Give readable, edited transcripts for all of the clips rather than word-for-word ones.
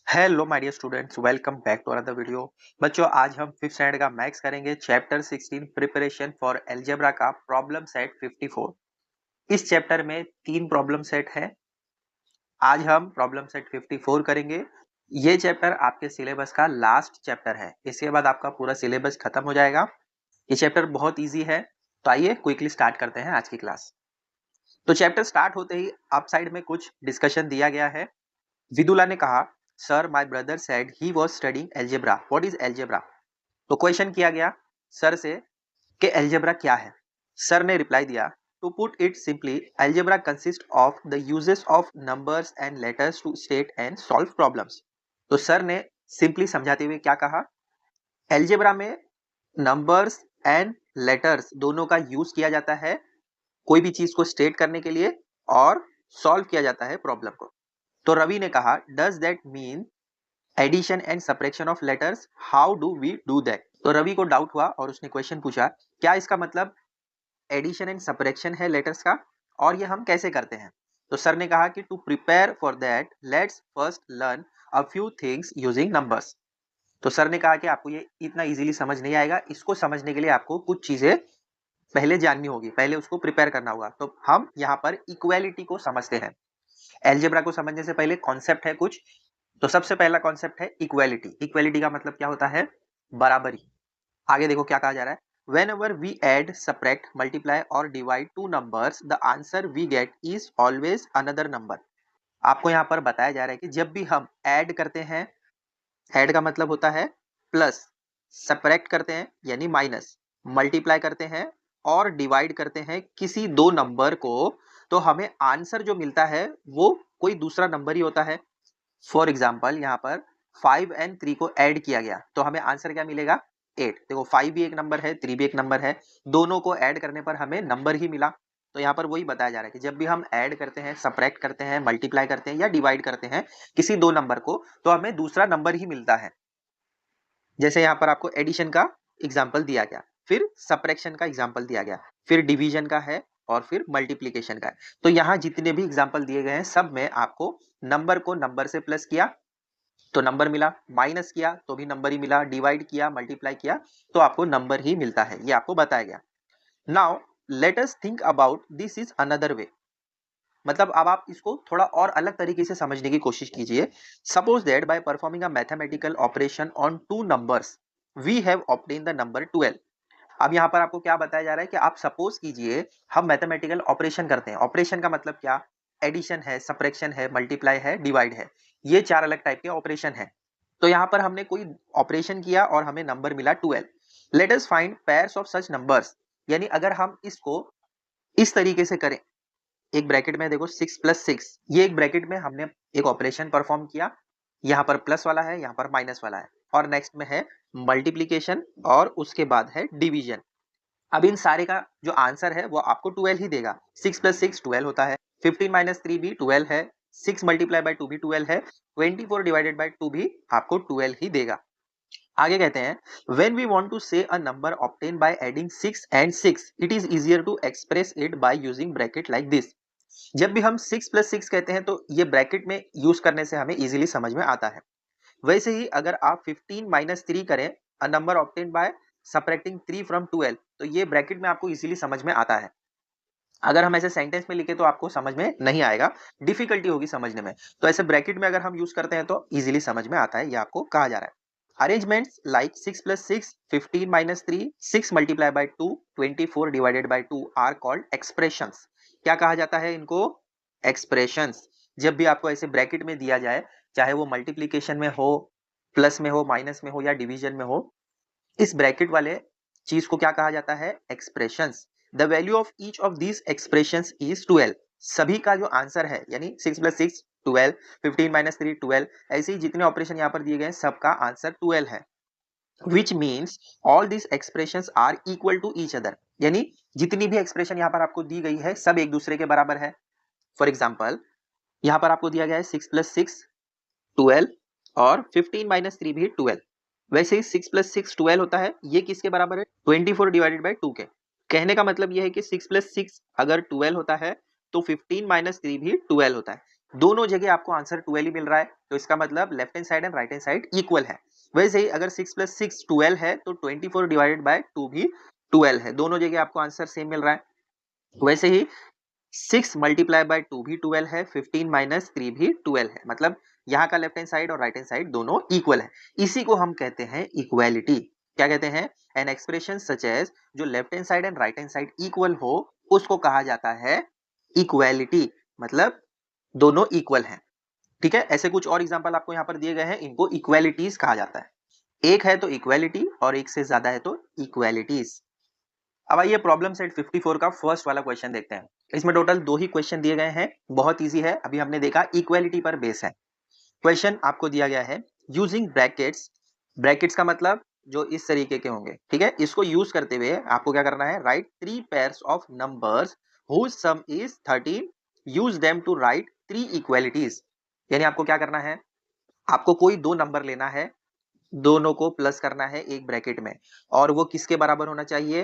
Hello my dear students, welcome back to another video. बच्चों, आज हम 5th स्टैंडर्ड का मैथ्स करेंगे। चैप्टर 16 प्रिपरेशन फॉर अलजेब्रा का प्रॉब्लम सेट 54। इस चैप्टर में 3 प्रॉब्लम सेट है। आज हम प्रॉब्लम सेट 54 करेंगे। ये चैप्टर आपके सिलेबस का लास्ट चैप्टर है। इसके बाद आपका पूरा सिलेबस खत्म हो जाएगा। ये चैप्टर बहुत ईजी है। तो आइए क्विकली स्टार्ट करते हैं आज की क्लास। तो चैप्टर स्टार्ट होते ही अप साइड में कुछ डिस्कशन दिया गया है। विदुला ने कहा, sir my brother said he was studying algebra, what is algebra. तो क्वेश्चन किया गया सर से कि अलजेब्रा क्या है। सर ने रिप्लाई दिया, to put it simply algebra consist of the uses of numbers and letters to state and solve problems. तो सर ने सिंपली समझाते हुए क्या कहा, अलजेब्रा में नंबर्स एंड लेटर्स दोनों का यूज किया जाता है कोई भी चीज को स्टेट करने के लिए और सॉल्व किया जाता है प्रॉब्लम को। तो रवि ने कहा, does that mean addition and subtraction of letters, how do we do that. तो रवि को डाउट हुआ और उसने क्वेश्चन पूछा, क्या इसका मतलब एडिशन एंड सब्ट्रैक्शन है लेटर्स का, और ये हम कैसे करते हैं। तो सर ने कहा कि to prepare for that let's first learn a few things using numbers. तो सर ने कहा कि आपको ये इतना इजीली समझ नहीं आएगा, इसको समझने के लिए आपको कुछ चीजें पहले जाननी होगी, पहले उसको प्रिपेयर करना होगा। तो हम यहाँ पर इक्वालिटी को समझते हैं। एल्जेब्रा को समझने से पहले कॉन्सेप्ट है कुछ। तो सबसे पहला कॉन्सेप्ट है इक्वालिटी। इक्वालिटी का मतलब क्या होता है, बराबरी। आगे देखो क्या कहा जा रहा है, whenever we add, subtract, multiply or divide two numbers, the answer we get is always another number। आपको यहाँ पर बताया जा रहा है कि जब भी हम ऐड करते हैं, ऐड का मतलब होता है प्लस, सब्ट्रैक्ट करते हैं यानी माइनस, मल्टीप्लाई करते हैं और डिवाइड करते हैं किसी दो नंबर को, तो हमें आंसर जो मिलता है वो कोई दूसरा नंबर ही होता है। फॉर एग्जाम्पल यहाँ पर 5 एंड 3 को ऐड किया गया तो हमें आंसर क्या मिलेगा, 8। देखो 5 भी एक नंबर है, 3 भी एक नंबर है, दोनों को ऐड करने पर हमें नंबर ही मिला। तो यहाँ पर वही बताया जा रहा है कि जब भी हम ऐड करते हैं, सब्ट्रैक्ट करते हैं, मल्टीप्लाई करते हैं या डिवाइड करते हैं किसी दो नंबर को, तो हमें दूसरा नंबर ही मिलता है। जैसे यहाँ पर आपको एडिशन का एग्जाम्पल दिया गया, फिर सब्ट्रैक्शन का एग्जाम्पल दिया गया, फिर डिवीजन का है और फिर मल्टीप्लीकेशन का है। तो यहाँ जितने भी एग्जाम्पल दिए गए हैं सब में आपको नंबर को नंबर से प्लस किया तो नंबर मिला, माइनस किया तो भी नंबर ही मिला, डिवाइड किया, मल्टीप्लाई किया तो आपको नंबर ही मिलता है। ये आपको बताया गया। Now let us think about this is another way. मतलब अब आप इसको थोड़ा और अलग तरीके से समझने की कोशिश कीजिए। Suppose that by performing a mathematical operation on two numbers we have obtain the number 12। अब यहाँ पर आपको क्या बताया जा रहा है कि आप सपोज कीजिए हम मैथमेटिकल ऑपरेशन करते हैं। ऑपरेशन का मतलब क्या, एडिशन है, सब्ट्रैक्शन है, मल्टीप्लाई है, डिवाइड है, ये चार अलग टाइप के ऑपरेशन है। तो यहाँ पर हमने कोई ऑपरेशन किया और हमें नंबर मिला 12। Let us find pairs of such numbers. यानी अगर हम इसको इस तरीके से करें, एक ब्रैकेट में देखो 6 प्लस 6, ये एक ब्रैकेट में हमने एक ऑपरेशन परफॉर्म किया, यहाँ पर प्लस वाला है, यहाँ पर माइनस वाला है, और नेक्स्ट में है मल्टीप्लीकेशन और उसके बाद है डिवीजन। अब इन सारे का जो आंसर है वो आपको 12 ही देगा। 6 प्लस 6 12 होता है, 15 माइनस 3 भी 12 है, 6 मल्टीप्लाई बाय 2 भी 12 है, 24 डिवाइडेड बाय 2 भी आपको 12 ही देगा। आगे कहते हैं, when we want to say a number obtained by adding 6 and 6 it is easier to express it by using bracket like this। जब भी हम 6 प्लस 6 कहते हैं तो ये ब्रैकेट में यूज करने से हमें इजीली समझ में आता है। वैसे ही अगर आप 15 माइनस 3 करें, a number obtained by subtracting 3 from 12, तो ये ब्रैकेट में आपको इजीली समझ में आता है। अगर हम ऐसे सेंटेंस में लिखे तो आपको समझ में नहीं आएगा, डिफिकल्टी होगी समझने में। तो ऐसे ब्रैकेट में अगर हम यूज करते हैं तो इजीली समझ में आता है, ये आपको कहा जा रहा है। Arrangements like 6 plus 6, 15 minus 3, 6 multiply by 2, 24 divided by 2 are called expressions. क्या कहा जाता है इनको, एक्सप्रेशंस। जब भी आपको ऐसे ब्रैकेट में दिया जाए, चाहे वो मल्टीप्लीकेशन में हो, प्लस में हो, माइनस में हो या डिवीजन में हो, इस ब्रैकेट वाले चीज को क्या कहा जाता है, expressions. The value of each of these expressions is 12। सभी का जो आंसर है यानी 6 प्लस 6 12, 15 माइनस 3 12, ऐसे ही जितने ऑपरेशन यहाँ पर दिए गए सबका आंसर 12 है। Which means all this expressions are equal to each other. यानी जितनी भी एक्सप्रेशन यहाँ पर आपको दी गई है सब एक दूसरे के बराबर है। फॉर एग्जाम्पल यहाँ पर आपको दिया गया है 6 प्लस 6 12 और 15 माइनस 3 भी 12। वैसे ही 6 प्लस 6 12 होता है, ये किसके बराबर है, 24 डिवाइडेड बाय 2 के। कहने का मतलब ये है कि 6 प्लस 6 अगर 12 होता है तो 15 माइनस 3 भी 12 होता है। दोनों जगह आपको आंसर 12 ही मिल रहा है, तो इसका मतलब left hand side and right hand side equal है। वैसे ही अगर 6 + 6 12 है तो 24 डिवाइडेड बाय 2 भी 12 है, दोनों जगह आपको आंसर सेम मिल रहा है। वैसे ही 6 मल्टीप्लाई बाय 2 भी 12 है, 15 माइनस 3 भी 12 है, मतलब यहाँ का लेफ्ट हैंड साइड और राइट हैंड साइड दोनों इक्वल है। इसी को हम कहते हैं इक्वालिटी। क्या कहते हैं? एन एक्सप्रेशन सच एज जो left hand side and right hand side equal हो उसको कहा जाता है इक्वालिटी, मतलब दोनों इक्वल हैं। ठीक है, ऐसे कुछ और एग्जांपल आपको यहाँ पर दिए गए हैं, इनको इक्वालिटीज कहा जाता है। एक है तो इक्वालिटी और एक से ज्यादा है तो इक्वालिटीज। अब आइए प्रॉब्लम सेट 54 का फर्स्ट वाला क्वेश्चन देखते हैं। इसमें टोटल 2 ही क्वेश्चन दिए गए हैं, बहुत इजी है, अभी हमने देखा इक्वालिटी पर बेस है। क्वेश्चन आपको दिया गया है यूजिंग ब्रैकेट्स। ब्रैकेट्स का मतलब जो इस तरीके के होंगे, ठीक है, इसको यूज करते हुए आपको क्या करना है, write 3 pairs of numbers whose sum is 13, use them to write 3 equalities. यानी आपको क्या करना है, आपको कोई दो नंबर लेना है, दोनों को प्लस करना है एक ब्रैकेट में, और वो किसके बराबर होना चाहिए,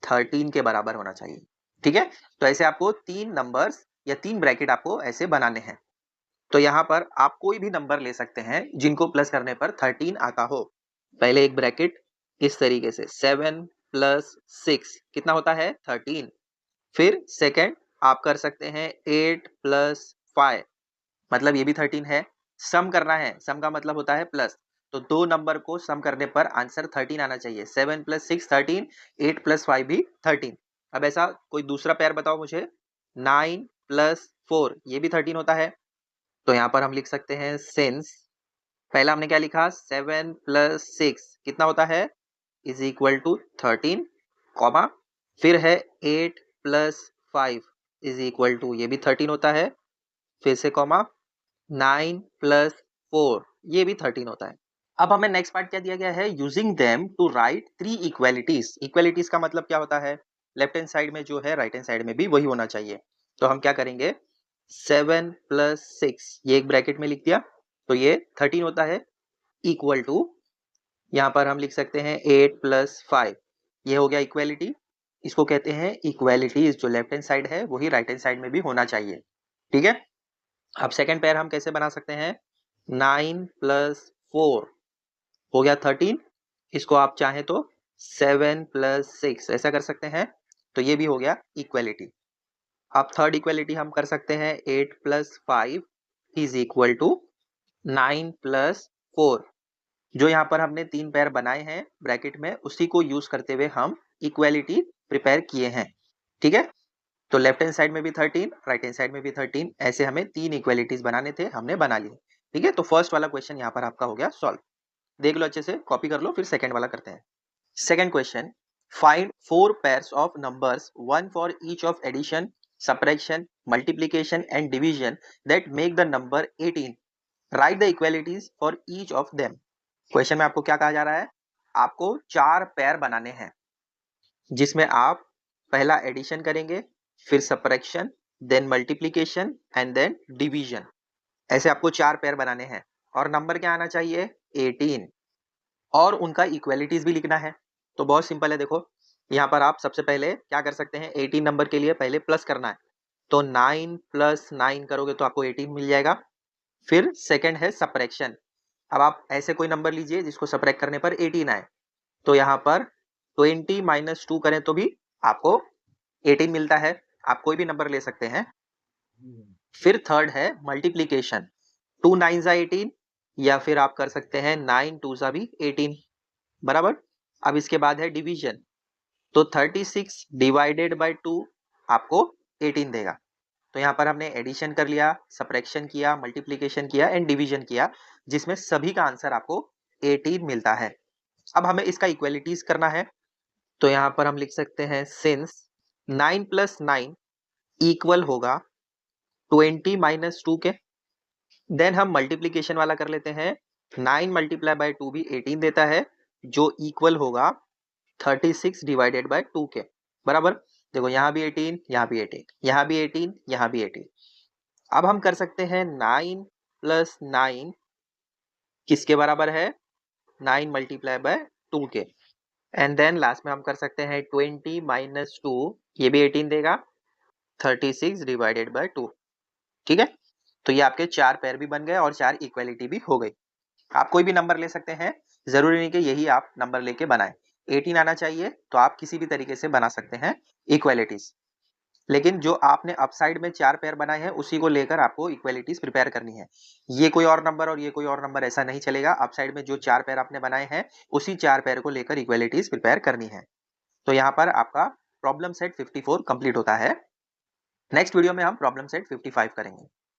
13 के बराबर होना चाहिए। ठीक है, तो ऐसे आपको 3 नंबर्स या 3 ब्रैकेट आपको ऐसे बनाने हैं। तो यहाँ पर आप कोई भी नंबर ले सकते हैं जिनको प्लस करने पर 13 आता हो। पहले एक ब्रैकेट इस तरीके से 7 + 6 कितना होता है, 13। फिर सेकंड आप कर सकते हैं 8 + 5, मतलब ये भी 13 है। सम करना है, सम का मतलब होता है प्लस, तो दो नंबर को सम करने पर आंसर 13 आना चाहिए। 7 + 6 13, 8 + 5 भी 13। अब ऐसा कोई दूसरा पेयर बताओ मुझे, 9 + 4 ये भी 13 होता है। तो यहाँ पर हम लिख सकते हैं सिंस, पहला हमने क्या लिखा, 7 + 6 कितना होता है, इज इक्वल टू 13, कॉमा, फिर है 8 + 5 इज इक्वल टू, ये भी 13 होता है, फिर से कॉमा, 9 + 4 ये भी 13 होता है। अब हमें नेक्स्ट पार्ट क्या दिया गया है, using them to write 3 equalities. Equalities का मतलब क्या होता है, लेफ्ट हैंड साइड में जो है राइट हैंड साइड में भी वही होना चाहिए। तो हम क्या करेंगे, 7 + 6 ये एक ब्रैकेट में लिख दिया, तो ये 13 होता है, इक्वल टू, यहाँ पर हम लिख सकते हैं 8 + 5 ये हो गया इक्वालिटी। इसको कहते हैं इक्वालिटीज, जो लेफ्ट हैंड साइड है वही राइट हैंड साइड में भी होना चाहिए। ठीक है, अब सेकंड पेयर हम कैसे बना सकते हैं, 9 + 4 हो गया 13, इसको आप चाहें तो 7 + 6 ऐसा कर सकते हैं, तो ये भी हो गया इक्वालिटी। अब थर्ड इक्वालिटी हम कर सकते हैं 8 + 5 इज इक्वल टू 9 + 4। जो यहाँ पर हमने 3 पेयर बनाए हैं ब्रैकेट में, उसी को यूज करते हुए हम इक्वालिटी प्रिपेयर किए हैं। ठीक है, तो लेफ्ट हैंड साइड में भी 13, राइट हैंड साइड में भी 13, ऐसे हमें 3 इक्वालिटीज बनाने थे, हमने बना लिए। ठीक है, तो फर्स्ट वाला क्वेश्चन यहाँ पर आपका हो गया सॉल्व। देख लो अच्छे से, कॉपी कर लो, फिर सेकंड वाला करते हैं। Second question, find 4 pairs of numbers, one for each of addition, subtraction, multiplication and division that make the number 18, write the equalities for each of them. Question में आपको क्या कहा जा रहा है, आपको 4 पेयर बनाने हैं जिसमें आप पहला एडिशन करेंगे, फिर subtraction, then multiplication and then division. ऐसे आपको 4 पेयर बनाने हैं और नंबर क्या आना चाहिए, 18, और उनका इक्वालिटीज भी लिखना है। तो बहुत सिंपल है, देखो यहाँ पर आप सबसे पहले क्या कर सकते हैं, 18 नंबर के लिए पहले प्लस करना है, तो 9 + 9 करोगे तो आपको 18 मिल जाएगा। फिर सेकंड है सब्ट्रैक्शन, अब आप ऐसे कोई नंबर लीजिए जिसको सब्ट्रैक्ट करने पर 18 आए, तो यहाँ पर 20 - 2 करें तो भी आपको 18 मिलता है, आप कोई भी नंबर ले सकते हैं। फिर थर्ड है मल्टीप्लिकेशन, 2 9 18, या फिर आप कर सकते हैं 9 2 भी 18, बराबर। अब इसके बाद है डिवीजन, तो 36 डिवाइडेड बाय 2 आपको 18 देगा। तो यहाँ पर हमने एडिशन कर लिया, सब्ट्रैक्शन किया, मल्टीप्लिकेशन किया एंड डिवीजन किया, जिसमें सभी का आंसर आपको 18 मिलता है। अब हमें इसका इक्वालिटीज करना है, तो यहाँ पर हम लिख सकते हैं सिंस 9 + 9 इक्वल होगा 20 - 2 के। देन हम मल्टीप्लिकेशन वाला कर लेते हैं, 9 × 2 भी 18 देता है, जो इक्वल होगा 36 डिवाइडेड बाय 2 के, बराबर। देखो यहाँ भी 18, यहाँ भी 18, यहाँ भी 18, यहाँ भी 18। अब हम कर सकते हैं 9 + 9 किसके बराबर है, 9 × 2 के, एंड देन लास्ट में हम कर सकते हैं 20 - 2 ये भी 18 देगा, 36 डिवाइडेड बाय 2। ठीक है, तो ये आपके 4 पेयर भी बन गए और 4 इक्वालिटी भी हो गई। आप कोई भी नंबर ले सकते हैं, ज़रूरी नहीं कि यही आप नंबर लेके बनाएँ। 18 आना चाहिए तो आप किसी भी तरीके से बना सकते हैं इक्वालिटीज़। लेकिन जो आपने अपसाइड में 4 पेयर बनाए हैं, उसी को लेकर आपको इक्वालिटीज़ प्रिपेयर करनी है। ये कोई और नंबर और ये कोई और नंबर ऐसा नहीं चलेगा। अपसाइड में जो 4 पेयर आपने बनाए हैं, उसी 4 पेयर को लेकर इक्वालिटीज़ प्रिपेयर करनी है। तो यहाँ पर आपका प्रॉब्लम सेट 54 कंप्लीट होता है। नेक्स्ट वीडियो में हम प्रॉब्लम सेट 55 करेंगे।